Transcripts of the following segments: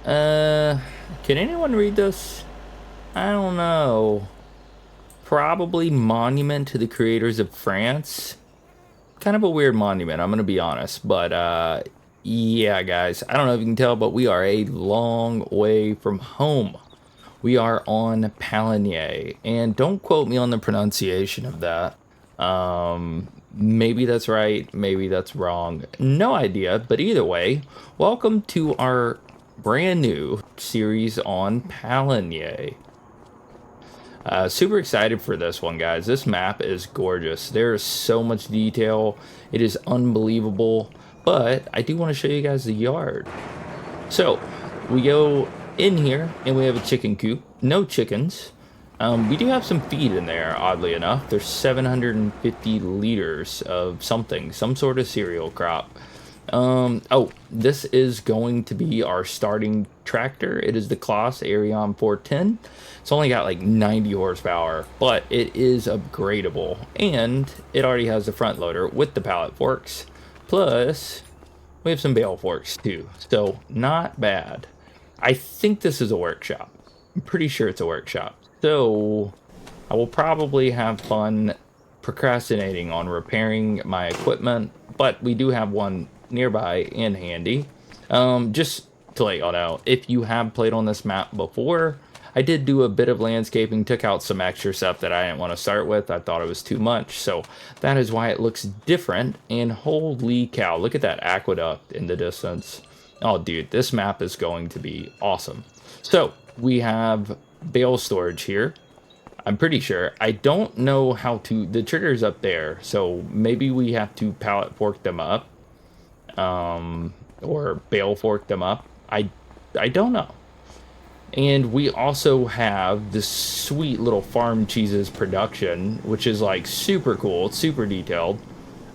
Uh, can anyone read this? I don't know. Probably monument to the creators of France. Kind of a weird monument, I'm gonna be honest. But yeah, guys, I don't know if you can tell, but we are a long way from home. We are on Pallegney, and don't quote me on the pronunciation of that. Maybe that's right, maybe that's wrong. No idea, but either way, welcome to our brand new series on Pallegney. Super excited for this one, guys. This map is gorgeous. There is so much detail. It is unbelievable. But I do want to show you guys the yard. So we go in here and we have a chicken coop. No chickens. We do have some feed in there, oddly enough. There's 750 liters of something, some sort of cereal crop. Oh, this is going to be our starting tractor. It is the Kloss Arion 410. It's only got like 90 horsepower, but it is upgradable. And it already has the front loader with the pallet forks. Plus, we have some bale forks too. So, not bad. I think this is a workshop. I'm pretty sure it's a workshop. So, I will probably have fun procrastinating on repairing my equipment, but we do have one nearby and handy. Just to let y'all know, if you have played on this map before, I did do a bit of landscaping, took out some extra stuff that I didn't want to start with. I thought it was too much, so that is why it looks different. And holy cow, look at that aqueduct in the distance. Oh, dude, this map is going to be awesome. So we have bale storage here. I'm pretty sure. I don't know how to... The trigger's up there, so maybe we have to pallet fork them up. Or bale fork them up. I don't know. And we also have this sweet little farm cheeses production, which is like super cool. It's super detailed.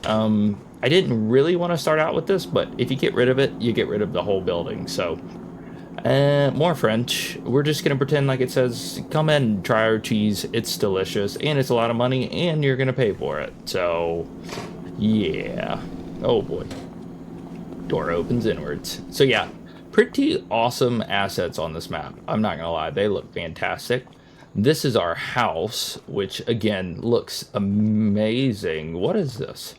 I didn't really want to start out with this, but if you get rid of it, you get rid of the whole building. So, more French. We're just going to pretend like it says, come in, try our cheese. It's delicious, and it's a lot of money, and you're going to pay for it. So, yeah. Oh, boy. Door opens inwards. So, yeah. Pretty awesome assets on this map. I'm not gonna lie, they look fantastic. This is our house, which again looks amazing. What is this?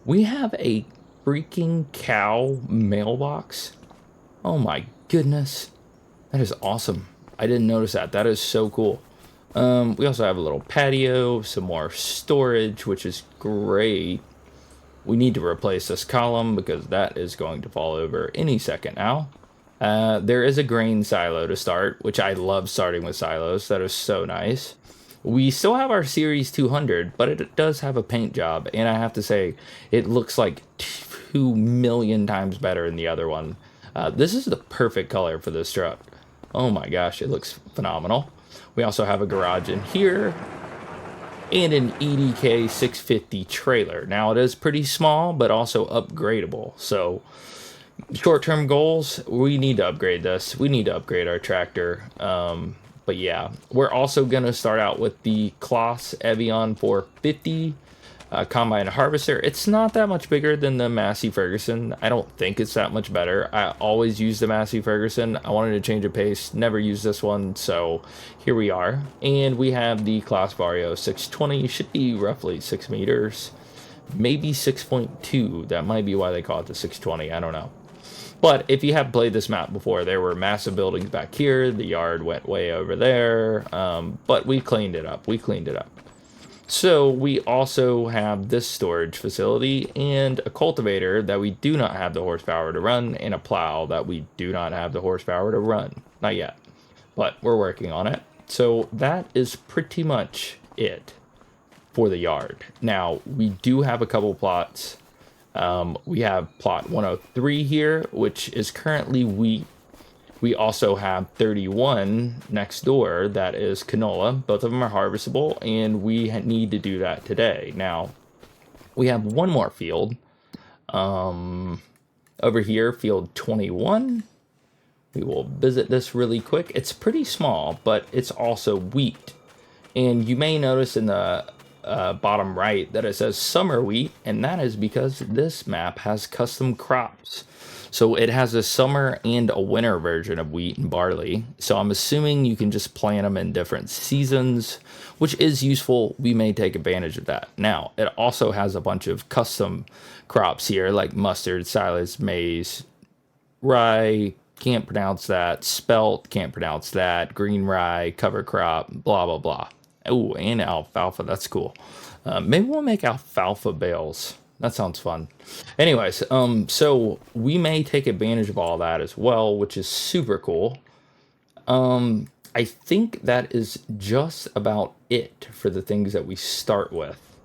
We have a freaking cow mailbox. Oh my goodness. That is awesome. I didn't notice that. That is so cool. We also have a little patio, some more storage, which is great. We need to replace this column because that is going to fall over any second now. There is a grain silo to start, which I love starting with silos. That is so nice. We still have our Series 200, but it does have a paint job, and I have to say, it looks like 2,000,000 times better than the other one. This is the perfect color for this truck. Oh my gosh, it looks phenomenal. We also have a garage in here, and an EDK 650 trailer. Now, it is pretty small, but also upgradable, so... Short-term goals, we need to upgrade this. We need to upgrade our tractor. But yeah, we're also going to start out with the Kloss Evian 450 combine harvester. It's not that much bigger than the Massey Ferguson. I don't think it's that much better. I always use the Massey Ferguson. I wanted to change a pace, never used this one, so here we are. And we have the Kloss Vario 620. Should be roughly 6 meters, maybe 6.2. That might be why they call it the 620. I don't know. But if you have played this map before, there were massive buildings back here. The yard went way over there. But we cleaned it up. We cleaned it up. So we also have this storage facility and a cultivator that we do not have the horsepower to run, and a plow that we do not have the horsepower to run. Not yet. But we're working on it. So that is pretty much it for the yard. Now, we do have a couple plots. We have plot 103 here, which is currently wheat. We also have 31 next door that is canola. Both of them are harvestable, and we need to do that today. Now, we have one more field. Over here, field 21. We will visit this really quick. It's pretty small, but it's also wheat. And you may notice in the bottom right that it says summer wheat, and that is because this map has custom crops. So it has a summer and a winter version of wheat and barley. So I'm assuming you can just plant them in different seasons, which is useful. We may take advantage of that. Now, it also has a bunch of custom crops here like mustard, silage, maize, rye, can't pronounce that, spelt, can't pronounce that, green rye, cover crop, blah, blah, blah. Oh, and alfalfa, that's cool. Maybe we'll make alfalfa bales. That sounds fun. Anyways, so we may take advantage of all that as well, which is super cool. I think that is just about it for the things that we start with.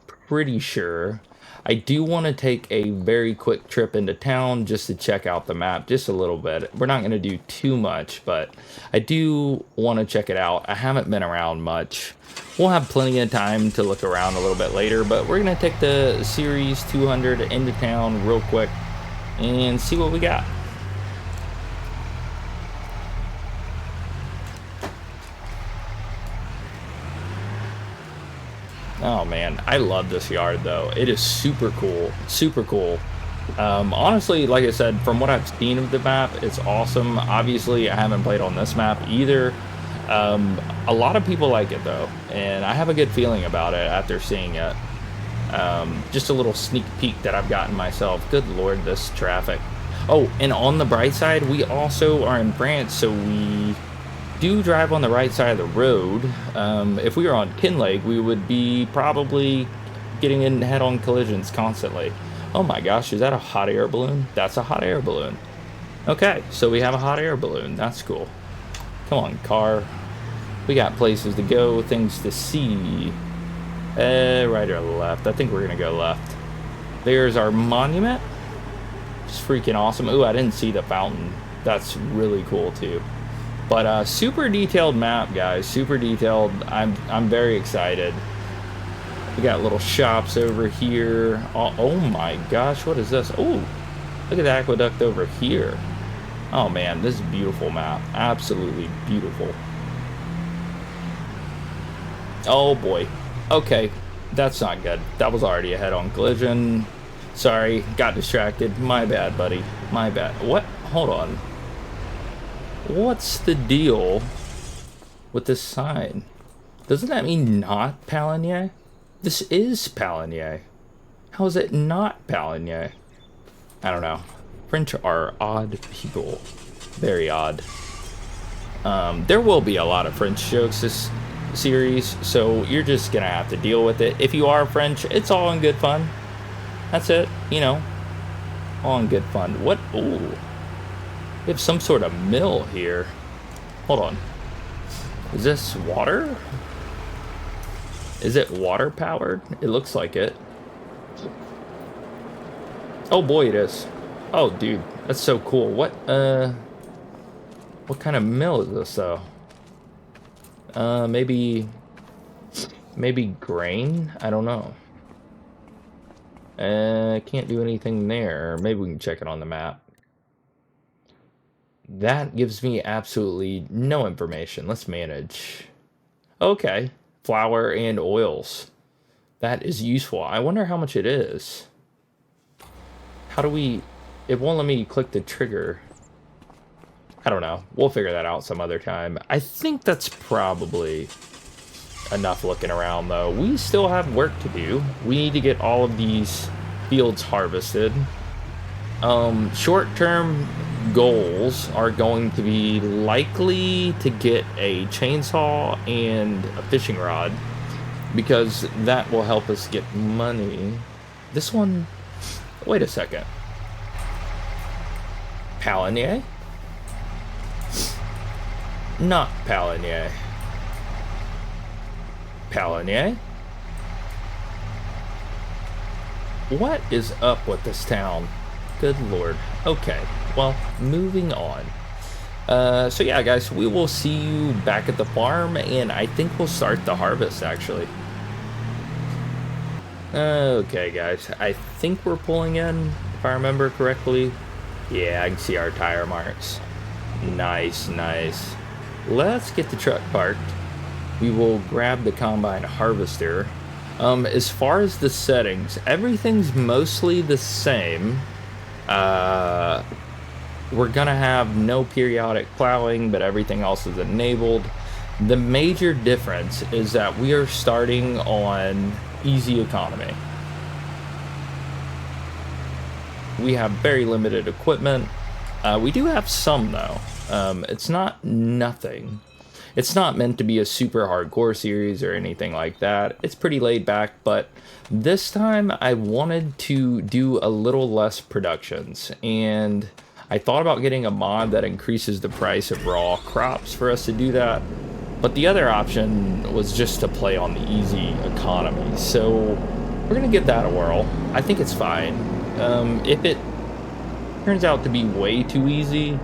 Pretty sure. I do want to take a very quick trip into town just to check out the map just a little bit. We're not going to do too much, but I do want to check it out. I haven't been around much. We'll have plenty of time to look around a little bit later, but we're going to take the Series 200 into town real quick and see what we got. Oh man, I love this yard though. It is super cool, super cool. Honestly, like I said, from what I've seen of the map, it's awesome. Obviously, I haven't played on this map either. A lot of people like it though, and I have a good feeling about it after seeing it. Just a little sneak peek that I've gotten myself. Good Lord, this traffic. Oh, and on the bright side, we also are in France, so we do drive on the right side of the road. If we were on Kinlake, we would be probably getting in head-on collisions constantly. Oh my gosh, is that a hot air balloon? That's a hot air balloon. Okay, so we have a hot air balloon. That's cool. Come on, car. We got places to go, things to see. Right or left? I think we're gonna go left. There's our monument. It's freaking awesome. Ooh, I didn't see the fountain. That's really cool too. But super detailed map, guys. Super detailed. I'm very excited. We got little shops over here. Oh my gosh, what is this? Oh, look at the aqueduct over here. Oh man, this is a beautiful map. Absolutely beautiful. Oh boy. Okay, that's not good. That was already a head-on collision. Sorry, got distracted. My bad, buddy. My bad. What? Hold on. What's the deal with this sign? Doesn't that mean not Pallegney? This is Pallegney. How is it not Pallegney? I don't know. French are odd people. Very odd. There will be a lot of French jokes this series, so you're just gonna have to deal with it. If you are French, it's all in good fun. That's it, you know. All in good fun. What? Ooh. We have some sort of mill here. Hold on. Is this water? Is it water powered? It looks like it. Oh boy, it is. Oh dude, that's so cool. What kind of mill is this though? Maybe grain? I don't know. Can't do anything there. Maybe we can check it on the map. That gives me absolutely no information. Let's manage. Okay. Flour and oils. That is useful. I wonder how much it is. How do we... It won't let me click the trigger. I don't know. We'll figure that out some other time. I think that's probably enough looking around, though. We still have work to do. We need to get all of these fields harvested. Short-term goals are going to be likely to get a chainsaw and a fishing rod, because that will help us get money. This one... Wait a second. Pallegney? Not Pallegney. Pallegney? What is up with this town? Good Lord. Okay, well, moving on. So yeah, guys, we will see you back at the farm, and I think we'll start the harvest, actually. Okay, guys, I think we're pulling in, if I remember correctly. Yeah, I can see our tire marks. Nice, nice. Let's get the truck parked. We will grab the combine harvester. As far as the settings, everything's mostly the same. We're gonna have no periodic plowing, but everything else is enabled. The major difference is that we are starting on easy economy. We have very limited equipment. We do have some though. It's not nothing. It's not meant to be a super hardcore series or anything like that. It's pretty laid back, but this time I wanted to do a little less productions, and I thought about getting a mod that increases the price of raw crops for us to do that, but the other option was just to play on the easy economy. So we're gonna give that a whirl. I think it's fine. If it turns out to be way too easy,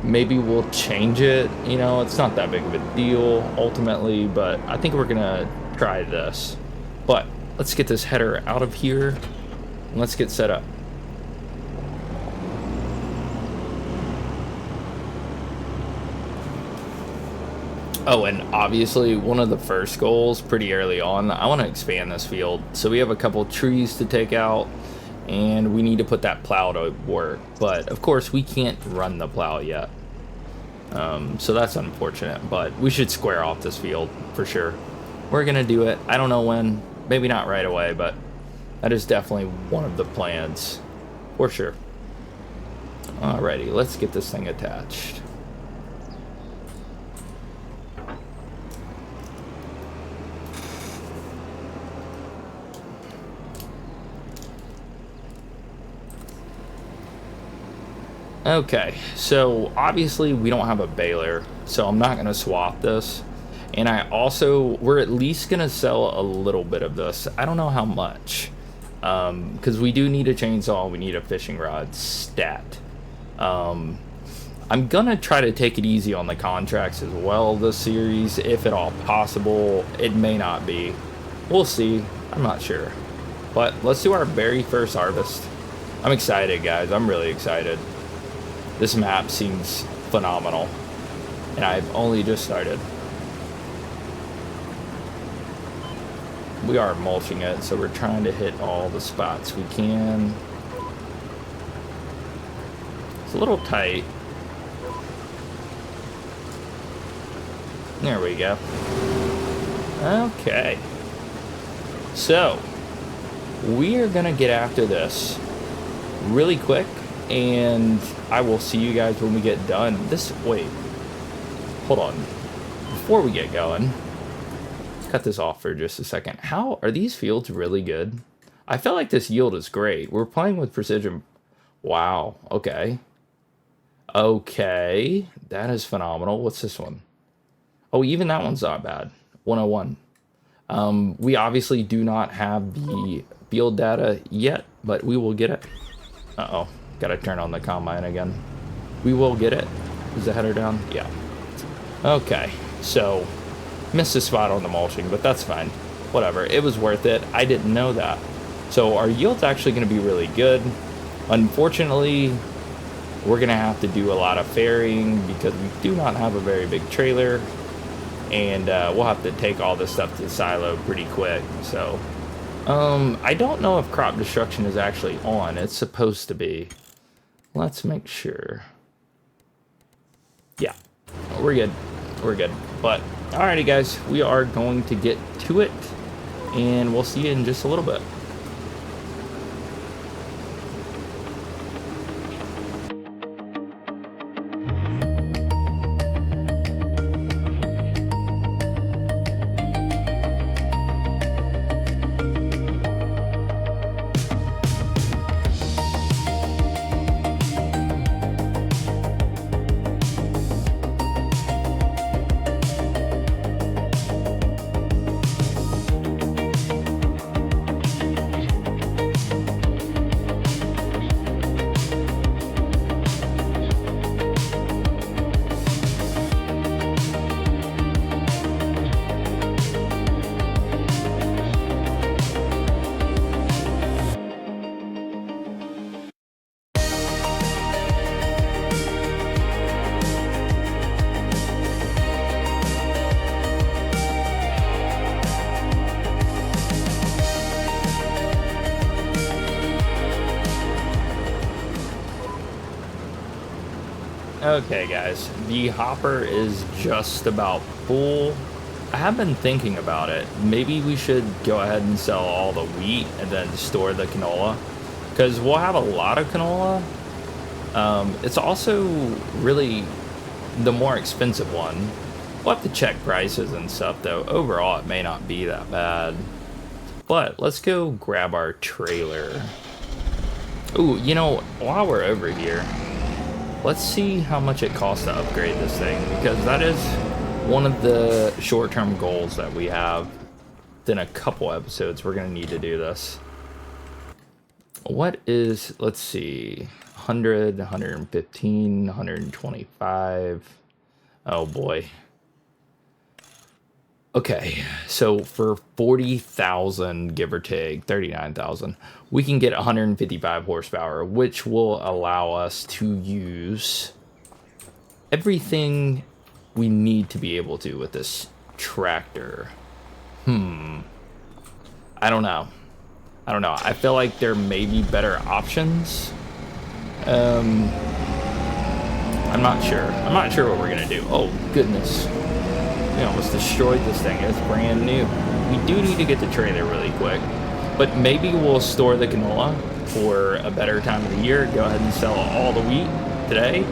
maybe we'll change it. You know, it's not that big of a deal ultimately, but I think we're gonna try this. But let's get this header out of here and let's get set up. Oh, and obviously one of the first goals pretty early on, I want to expand this field. So we have a couple trees to take out, and we need to put that plow to work. But of course we can't run the plow yet. So that's unfortunate, but we should square off this field for sure. We're gonna do it. I don't know when, maybe not right away, but that is definitely one of the plans for sure. Alrighty, let's get this thing attached. Okay, so obviously we don't have a baler, so I'm not gonna swap this. And we're at least gonna sell a little bit of this. I don't know how much, because we do need a chainsaw, we need a fishing rod stat. I'm gonna try to take it easy on the contracts as well this series, if at all possible. It may not be. We'll see. I'm not sure. But let's do our very first harvest. I'm excited, guys. I'm really excited. This map seems phenomenal, and I've only just started. We are mulching it, so we're trying to hit all the spots we can. It's a little tight. There we go. Okay. So, we are gonna get after this really quick, and I will see you guys when we get done. Wait, hold on. Before we get going, let's cut this off for just a second. How are these fields really good? I feel like this yield is great. We're playing with precision. Wow, okay. Okay, that is phenomenal. What's this one? Oh, even that one's not bad. 101. We obviously do not have the field data yet, but we will get it. Uh-oh. Gotta turn on the combine again. We will get it. Is the header down? Yeah. Okay, so missed a spot on the mulching, but that's fine. Whatever, it was worth it. I didn't know that. So our yield's actually gonna be really good. Unfortunately, we're gonna have to do a lot of ferrying because we do not have a very big trailer, and we'll have to take all this stuff to the silo pretty quick. So I don't know if crop destruction is actually on. It's supposed to be. Let's make sure. Yeah, we're good. We're good. But alrighty, guys, we are going to get to it, and we'll see you in just a little bit. Okay, guys, the hopper is just about full. I have been thinking about it. Maybe we should go ahead and sell all the wheat and then store the canola, because we'll have a lot of canola. It's also really the more expensive one. We'll have to check prices and stuff, though. Overall, it may not be that bad. But let's go grab our trailer. Ooh, you know, while we're over here, let's see how much it costs to upgrade this thing, because that is one of the short-term goals that we have. In a couple episodes, we're going to need to do this. What is, let's see, 100, 115, 125. Oh boy. Okay, so for 40,000, give or take, 39,000, we can get 155 horsepower, which will allow us to use everything we need to be able to with this tractor. I don't know. I feel like there may be better options. I'm not sure. I'm not sure what we're gonna do. Oh, goodness. We almost destroyed this thing. It's brand new. We do need to get the trailer really quick. But maybe we'll store the canola for a better time of the year. Go ahead and sell all the wheat today.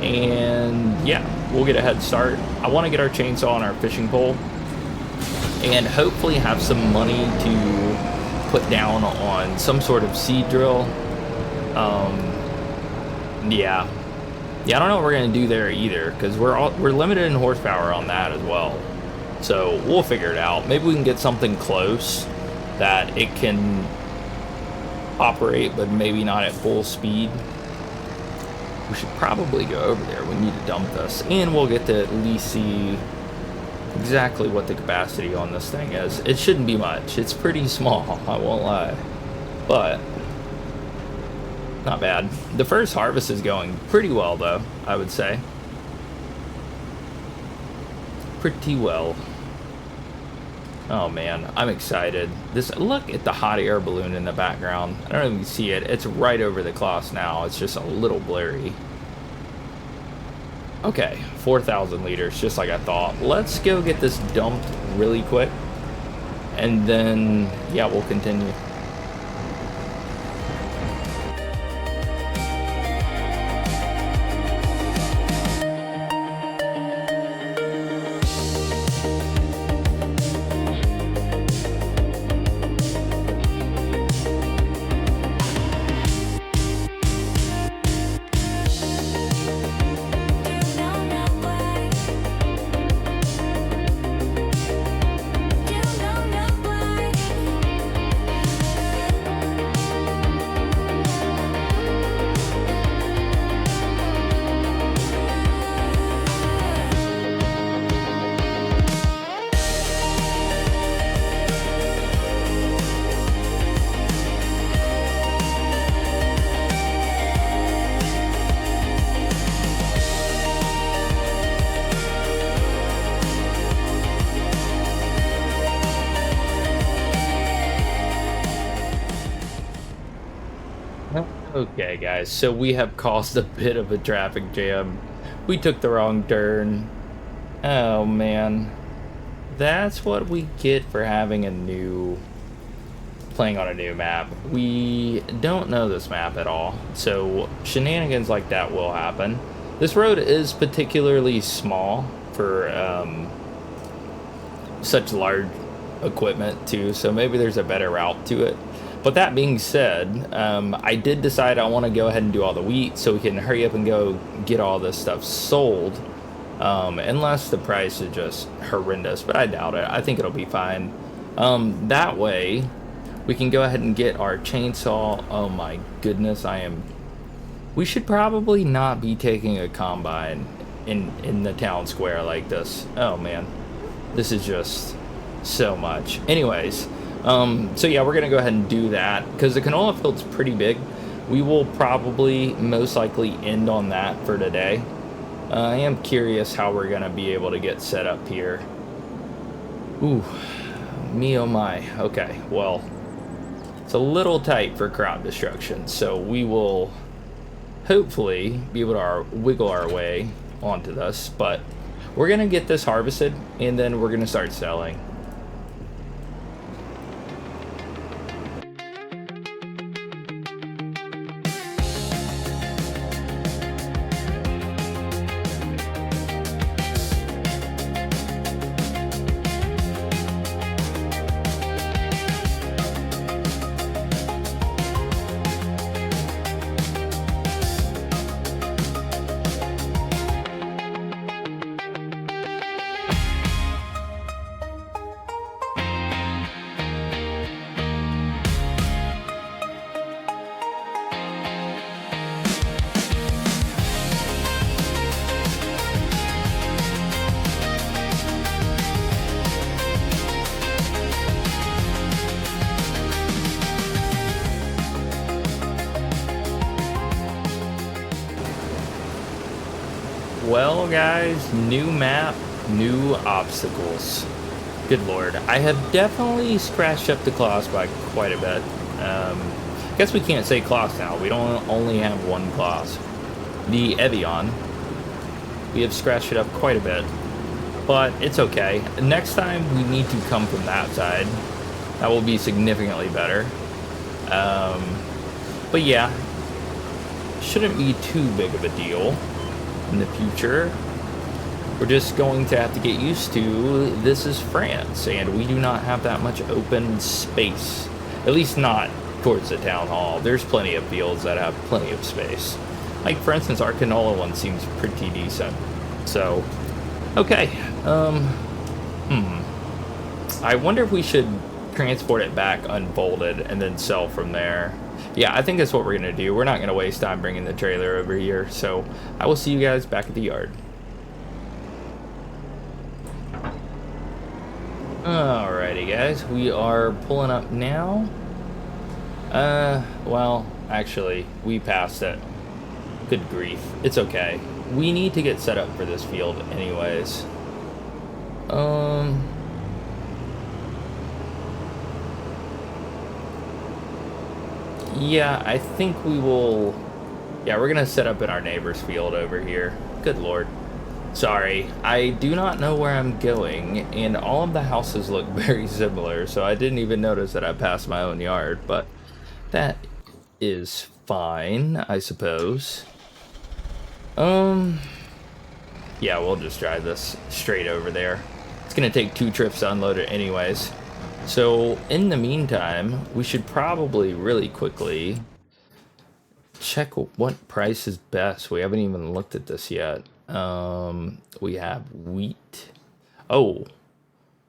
And yeah, we'll get a head start. I want to get our chainsaw and our fishing pole. And hopefully have some money to put down on some sort of seed drill. Yeah, I don't know what we're gonna do there either, because we're limited in horsepower on that as well. So we'll figure it out. Maybe we can get something close that it can operate, but maybe not at full speed. We should probably go over there. We need to dump this, and we'll get to at least see exactly what the capacity on this thing is. It shouldn't be much. It's pretty small, I won't lie, but not bad. The first harvest is going pretty well, though, I would say. Pretty well. Oh man, I'm excited. Look at the hot air balloon in the background. I don't even see it. It's right over the cloth now. It's just a little blurry. Okay, 4,000 liters, just like I thought. Let's go get this dumped really quick, and then yeah, we'll continue. Okay, guys, so we have caused a bit of a traffic jam. We took the wrong turn. Oh, man. That's what we get for having playing on a new map. We don't know this map at all, so shenanigans like that will happen. This road is particularly small for such large equipment, too, so maybe there's a better route to it. But that being said, I did decide I want to go ahead and do all the wheat so we can hurry up and go get all this stuff sold. Unless the price is just horrendous, but I doubt it. I think it'll be fine. That way, we can go ahead and get our chainsaw. Oh my goodness, we should probably not be taking a combine in the town square like this. Oh man, this is just so much. Anyways. So yeah, we're gonna go ahead and do that because the canola field's pretty big. We will probably most likely end on that for today. I am curious how we're gonna be able to get set up here. Ooh, me oh my. Okay, well, it's a little tight for crop destruction, so we will hopefully be able to wiggle our way onto this, but we're gonna get this harvested and then we're gonna start selling. Well, guys, new map, new obstacles. Good lord. I have definitely scratched up the class by quite a bit. I guess we can't say class now. We don't only have one class. The Evian. We have scratched it up quite a bit. But it's okay. Next time, we need to come from that side. That will be significantly better. But yeah. Shouldn't be too big of a deal in the future. We're just going to have to get used to this is France, and we do not have that much open space. At least not towards the town hall. There's plenty of fields that have plenty of space. Like, for instance, our canola one seems pretty decent. So, okay. I wonder if we should transport it back unfolded and then sell from there. Yeah, I think that's what we're going to do. We're not going to waste time bringing the trailer over here. So I will see you guys back at the yard. Alrighty, guys. We are pulling up now. Well, actually, we passed it. Good grief. It's okay. We need to get set up for this field anyways. Yeah, I think we will... Yeah, we're going to set up in our neighbor's field over here. Good lord. Sorry, I do not know where I'm going, and all of the houses look very similar, so I didn't even notice that I passed my own yard, but that is fine, I suppose. Yeah, we'll just drive this straight over there. It's going to take 2 trips to unload it anyways. So, in the meantime, we should probably really quickly check what price is best. We haven't even looked at this yet. We have wheat. Oh,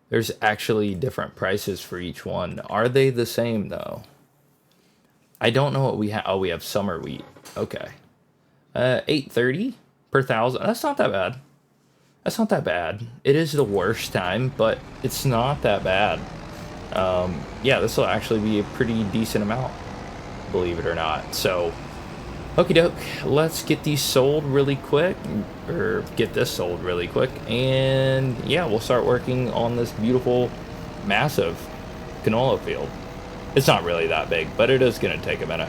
there's actually different prices for each one. Are they the same, though? I don't know what we have. Oh, we have summer wheat. Okay. $8.30 per thousand. That's not that bad. That's not that bad. It is the worst time, but it's not that bad. Yeah, this will actually be a pretty decent amount, believe it or not. So, okie doke, let's get these sold really quick, or get this sold really quick, and yeah, we'll start working on this beautiful, massive canola field. It's not really that big, but it is going to take a minute.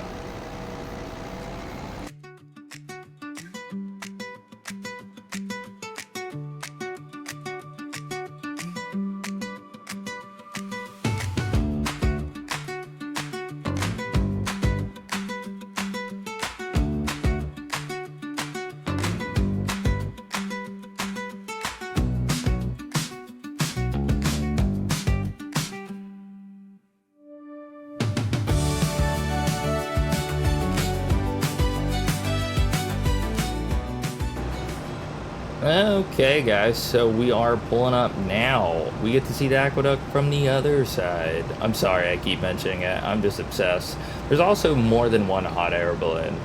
Okay, guys, so we are pulling up now. We get to see the aqueduct from the other side. I'm sorry I keep mentioning it. I'm just obsessed. There's also more than one hot air balloon.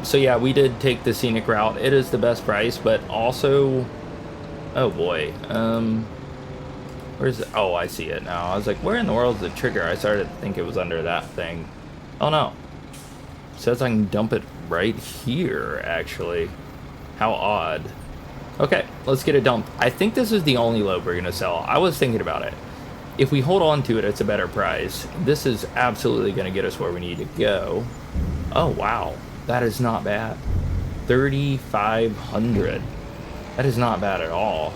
So yeah, we did take the scenic route. It is the best price, but also... Oh boy. Where's... Oh, I see it now. I was like, where in the world is the trigger? I started to think it was under that thing. Oh no. It says I can dump it right here, actually. How odd. Okay, let's get it dumped. I think this is the only load we're going to sell. I was thinking about it. If we hold on to it, it's a better price. This is absolutely going to get us where we need to go. Oh, wow. That is not bad. 3,500. That is not bad at all.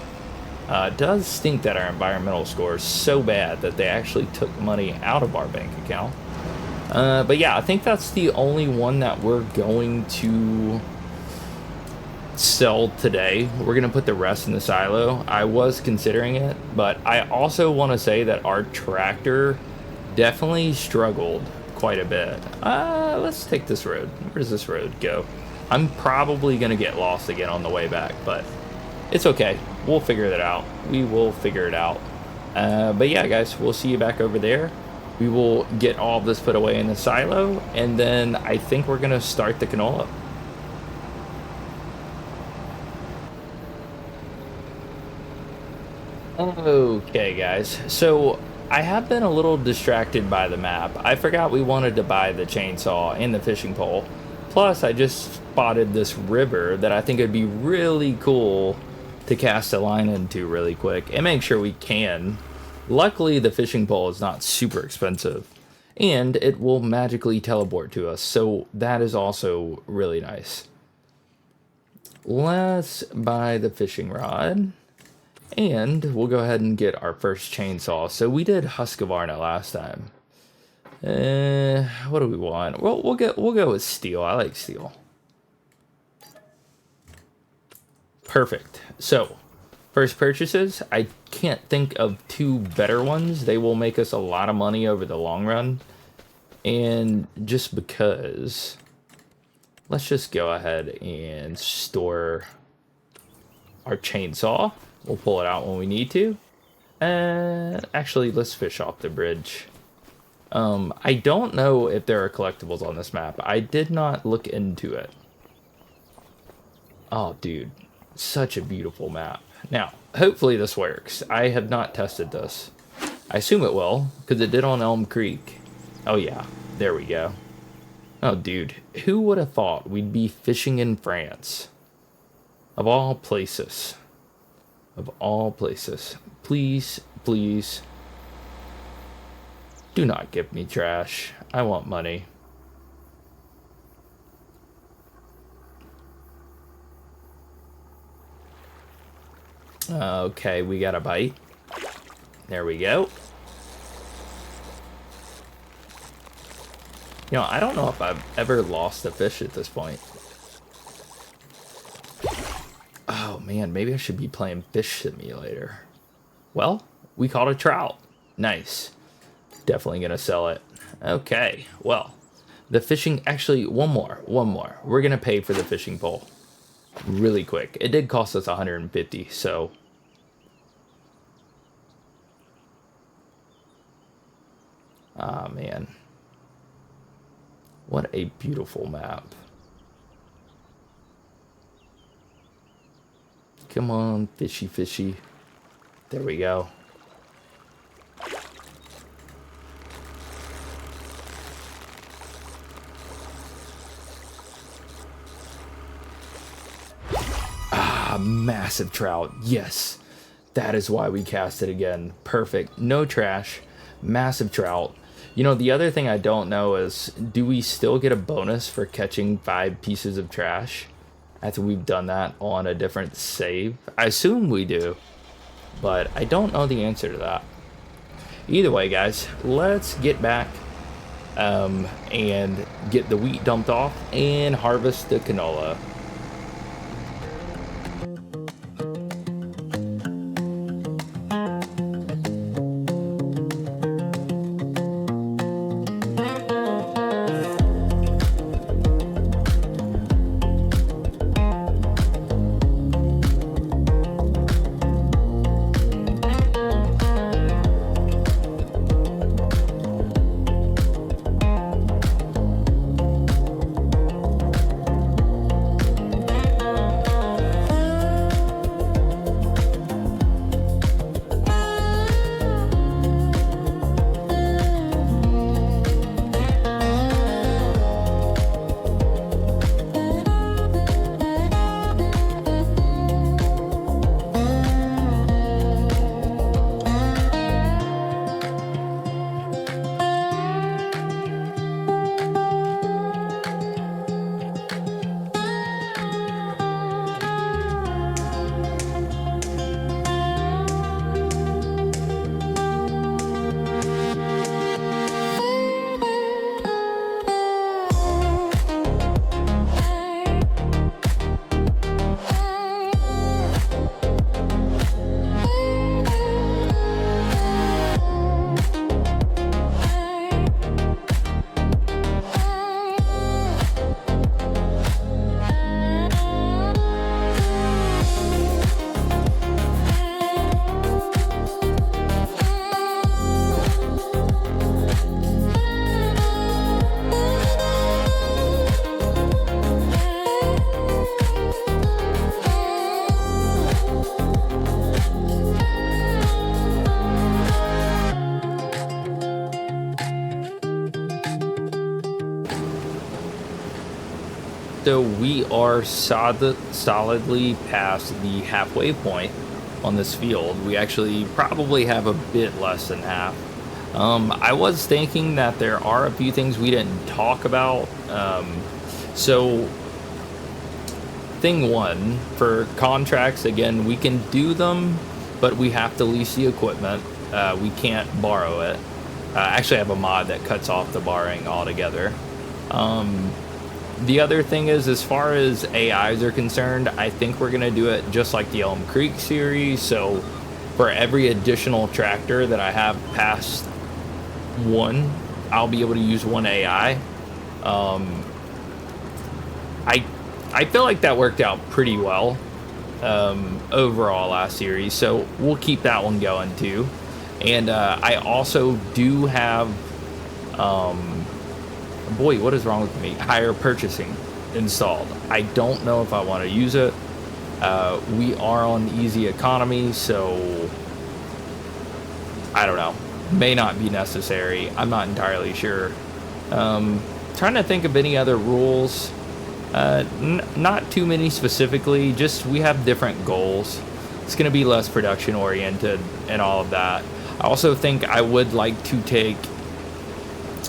It does stink that our environmental score is so bad that they actually took money out of our bank account. But yeah, I think that's the only one that we're going to sell today. We're going to put the rest in the silo. I was considering it, but I also want to say that our tractor definitely struggled quite a bit. Let's take this road. Where does this road go? I'm probably going to get lost again on the way back, but it's okay. We'll figure that out. We will figure it out. But yeah, guys, we'll see you back over there. We will get all of this put away in the silo, and then I think we're going to start the canola. Okay, guys. So I have been a little distracted by the map. I forgot we wanted to buy the chainsaw and the fishing pole. Plus, I just spotted this river that I think would be really cool to cast a line into really quick and make sure we can. Luckily, the fishing pole is not super expensive, and it will magically teleport to us, so that is also really nice. Let's buy the fishing rod, and we'll go ahead and get our first chainsaw. So we did Husqvarna last time. What do we want? Well, we'll go with steel. I like steel. Perfect. So, first purchases, I can't think of two better ones. They will make us a lot of money over the long run. And just because, let's just go ahead and store our chainsaw. We'll pull it out when we need to. Actually, let's fish off the bridge. I don't know if there are collectibles on this map. I did not look into it. Oh, dude. Such a beautiful map. Now, hopefully this works. I have not tested this. I assume it will, because it did on Elm Creek. Oh, yeah. There we go. Oh, dude. Who would have thought we'd be fishing in France? Of all places. Of all places. Please, please. Do not give me trash. I want money. Okay, we got a bite. There we go. You know, I don't know if I've ever lost a fish at this point. Oh man, maybe I should be playing Fish Simulator. Well, we caught a trout. Nice. Definitely gonna sell it. Okay, well, the fishing, actually, one more. We're gonna pay for the fishing pole really quick. It did cost us 150, so. Ah, man. What a beautiful map. Come on, fishy, fishy. There we go. Massive trout. Yes, that is why we cast it again. Perfect. No trash. Massive trout. You know, the other thing I don't know is, do we still get a bonus for catching 5 pieces of trash after we've done that on a different save? I assume we do, but I don't know the answer to that. Either way, guys, let's get back and get the wheat dumped off and harvest the canola. though, we are solidly past the halfway point on this field. We actually probably have a bit less than half. I was thinking that there are a few things we didn't talk about. So, thing one, for contracts, again, we can do them, but we have to lease the equipment. We can't borrow it. Actually, I have a mod that cuts off the borrowing altogether. The other thing is, as far as AIs are concerned, I think we're going to do it just like the Elm Creek series. So for every additional tractor that I have past one, I'll be able to use one AI. I feel like that worked out pretty well overall last series. So we'll keep that one going too. And I also do have... boy, what is wrong with me? Higher purchasing installed. I don't know if I want to use it. We are on easy economy, so I don't know. May not be necessary. I'm not entirely sure. Trying to think of any other rules. Not too many specifically. Just we have different goals. It's going to be less production oriented and all of that. I also think I would like to take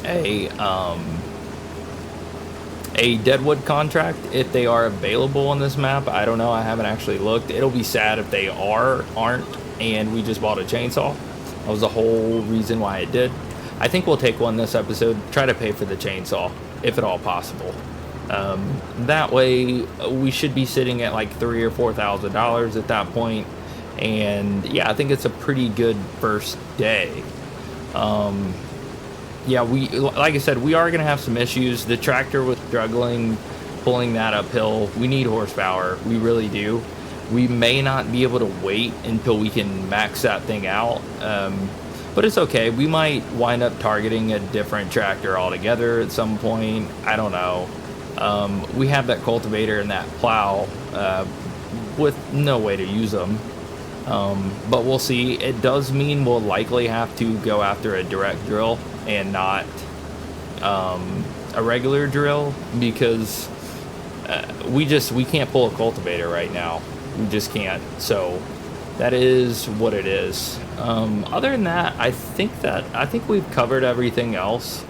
a Deadwood contract if they are available on this map. I don't know. I haven't actually looked. It'll be sad if they aren't, and we just bought a chainsaw. That was the whole reason why I did. I think we'll take one this episode. Try to pay for the chainsaw, if at all possible. That way, we should be sitting at like $3,000 or $4,000 at that point. And yeah, I think it's a pretty good first day. Yeah, like I said, we are going to have some issues. The tractor was struggling pulling that uphill. We need horsepower. We really do. We may not be able to wait until we can max that thing out. But it's okay. We might wind up targeting a different tractor altogether at some point. I don't know. We have that cultivator and that plow with no way to use them. But we'll see. It does mean we'll likely have to go after a direct drill and not a regular drill, because we can't pull a cultivator right now. We just can't. So that is what it is. Other than that, I think we've covered everything else.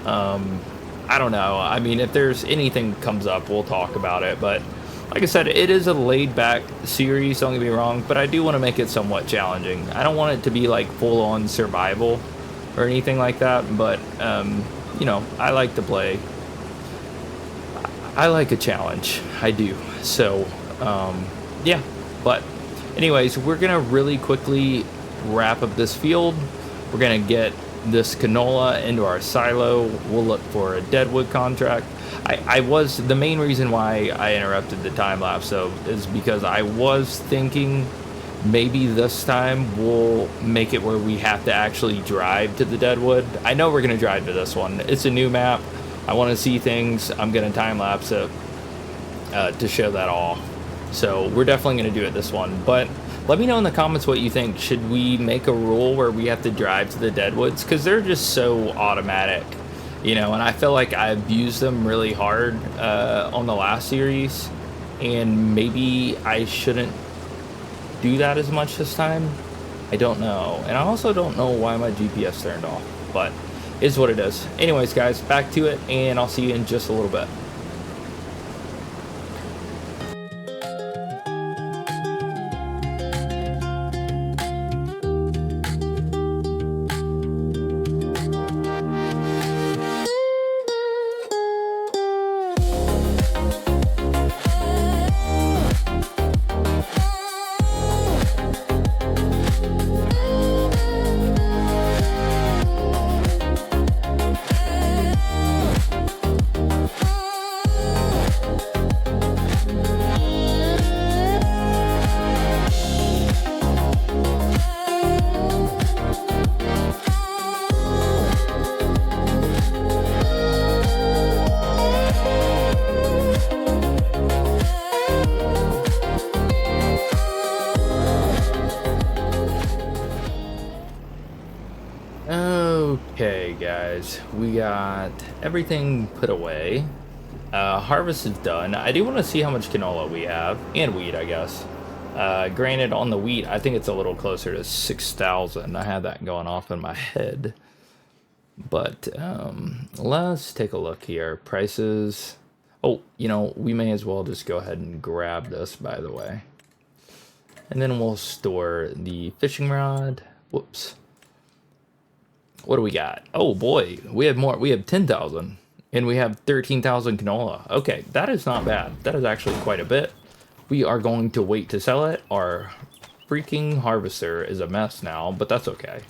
I don't know. I mean, if there's anything comes up, we'll talk about it. But like I said, it is a laid-back series, don't get me wrong, but I do want to make it somewhat challenging. I don't want it to be like full-on survival or anything like that, but you know, I like to play. I like a challenge. I do. So yeah. But anyways, we're gonna really quickly wrap up this field. We're gonna get this canola into our silo. We'll look for a Deadwood contract. The main reason why I interrupted the time lapse though is because I was thinking maybe this time we'll make it where we have to actually drive to the Deadwood. I know we're going to drive to this one. It's a new map. I want to see things. I'm going to time lapse it to show that all. So we're definitely going to do it this one. But let me know in the comments what you think. Should we make a rule where we have to drive to the Deadwoods? Because they're just so automatic, you know, and I feel like I abused them really hard on the last series, and maybe I shouldn't do that as much this time. I don't know. And I also don't know why my GPS turned off, but is what it is. Anyways, guys, back to it, and I'll see you in just a little bit. Okay, guys, we got everything put away. Harvest is done. I do want to see how much canola we have, and wheat, I guess. Granted, on the wheat, I think it's a little closer to 6,000. I had that going off in my head. But let's take a look here. Prices. Oh, we may as well just go ahead and grab this, by the way. And then we'll store the fishing rod. Whoops. What do we got? Oh boy, we have more. We have 10,000. And we have 13,000 canola. Okay, that is not bad. That is actually quite a bit. We are going to wait to sell it. Our freaking harvester is a mess now, but that's okay.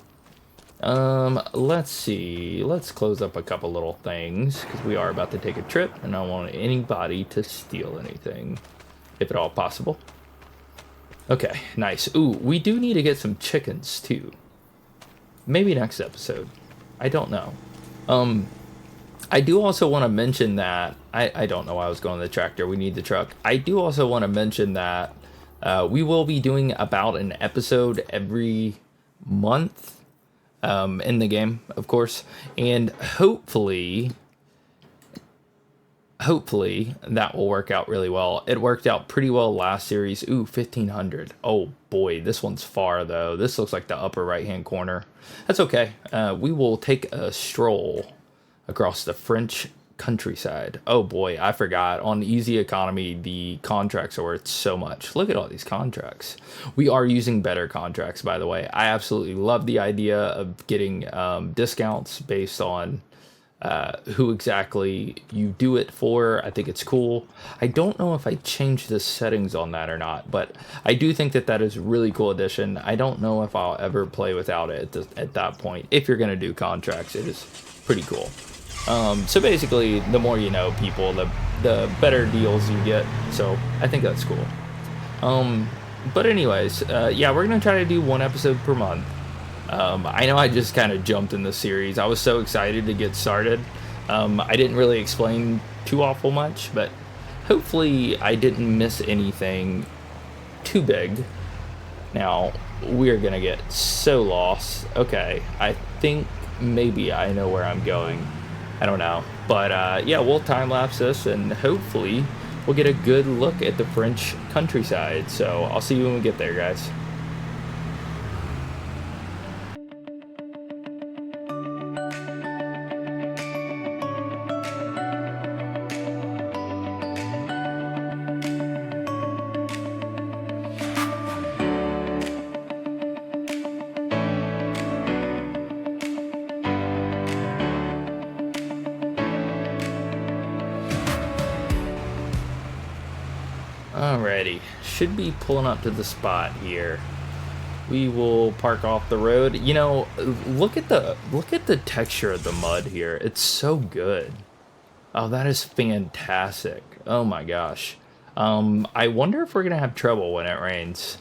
Let's see. Let's close up a couple little things because we are about to take a trip and I don't want anybody to steal anything, if at all possible. Okay, nice. Ooh, we do need to get some chickens too. Maybe next episode. I don't know. I do also want to mention that I don't know why I was going to the tractor. We need the truck. I do also want to mention that we will be doing about an episode every month in the game, of course, and hopefully that will work out really well. It worked out pretty well last series. Ooh, 1,500. Oh boy, this one's far though. This looks like the upper right hand corner. That's okay. We will take a stroll across the French countryside. Oh boy, I forgot. On easy economy, the contracts are worth so much. Look at all these contracts. We are using better contracts, by the way. I absolutely love the idea of getting discounts based on who exactly you do it for. I think it's cool. I don't know if I changed the settings on that or not, but I do think that that is a really cool addition. I don't know if I'll ever play without it at that point. If you're going to do contracts, it is pretty cool. So basically, the more you know people, the better deals you get. So I think that's cool. But anyways, yeah, we're going to try to do one episode per month. I know I just kind of jumped in the series. I was so excited to get started. I didn't really explain too awful much, but hopefully I didn't miss anything too big. Now, we're going to get so lost. Okay, I think maybe I know where I'm going. I don't know. But yeah, we'll time-lapse this, and hopefully we'll get a good look at the French countryside. So I'll see you when we get there, guys. Alrighty, should be pulling up to the spot here. We will park off the road. You know, look at the texture of the mud here. It's so good. Oh, that is fantastic. Oh my gosh. I wonder if we're gonna have trouble when it rains.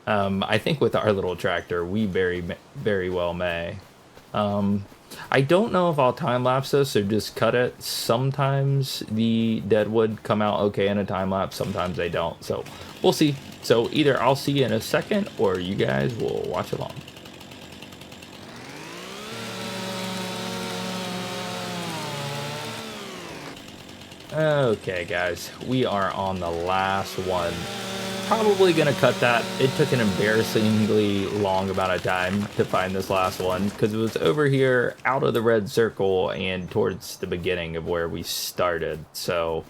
I think with our little tractor, we very well may. I don't know if I'll time-lapse this or just cut it. Sometimes the deadwood come out okay in a time-lapse, sometimes they don't. So we'll see. So either I'll see you in a second or you guys will watch along. Okay, guys, we are on the last one. Probably gonna cut that. It took an embarrassingly long amount of time to find this last one because it was over here out of the red circle and towards the beginning of where we started. So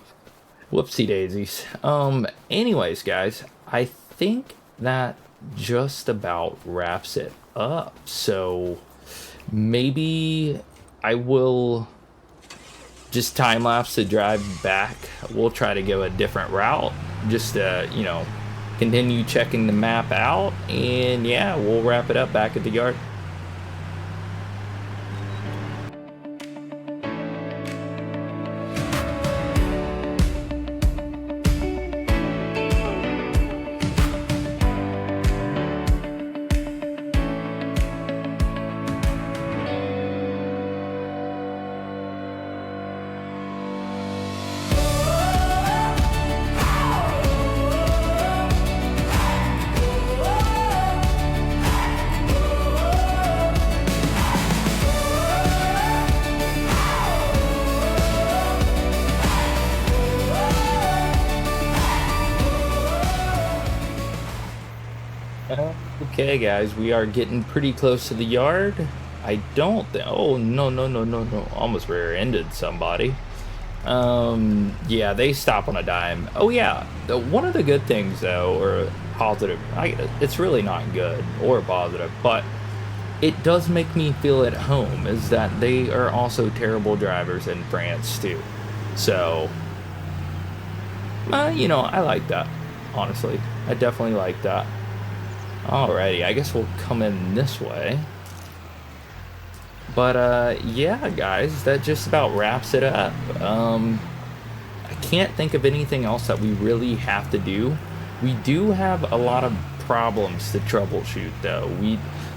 whoopsie daisies. Anyways, guys, I think that just about wraps it up. So maybe I will just time-lapse the drive back. We'll try to go a different route just to, you know, continue checking the map out, and yeah, we'll wrap it up back at the yard. Okay, guys, we are getting pretty close to the yard. I don't think. Oh, no, no, no, no, no. Almost rear-ended somebody. Yeah, they stop on a dime. Oh, yeah. One of the good things, though, or positive, it's really not good or positive, but it does make me feel at home, is that they are also terrible drivers in France, too. So, I like that, honestly. I definitely like that. Alrighty, I guess we'll come in this way. But yeah, guys, that just about wraps it up. I can't think of anything else that we really have to do. We do have a lot of problems to troubleshoot, though.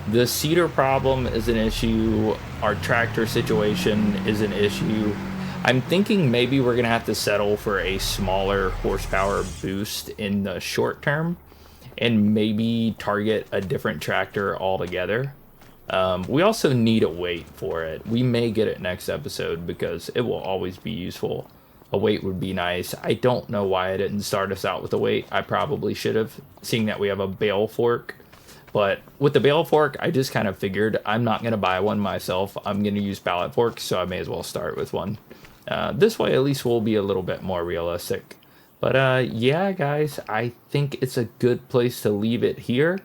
The cedar problem is an issue. Our tractor situation is an issue. I'm thinking maybe we're gonna have to settle for a smaller horsepower boost in the short term, and maybe target a different tractor altogether. We also need a weight for it. We may get it next episode because it will always be useful. A weight would be nice. I don't know why I didn't start us out with a weight. I probably should have, seeing that we have a bale fork. But with the bale fork, I just kind of figured I'm not going to buy one myself. I'm going to use pallet forks, so I may as well start with one. This way, at least we'll be a little bit more realistic. But yeah, guys, I think it's a good place to leave it here.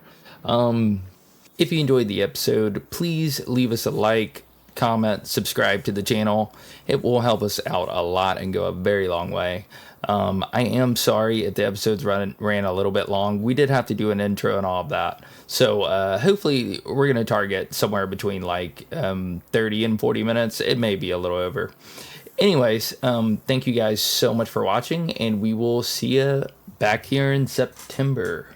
If you enjoyed the episode, please leave us a like, comment, subscribe to the channel. It will help us out a lot and go a very long way. I am sorry if the episodes ran a little bit long. We did have to do an intro and all of that. So hopefully we're going to target somewhere between like 30 and 40 minutes. It may be a little over. Anyways, thank you guys so much for watching, and we will see you back here in September.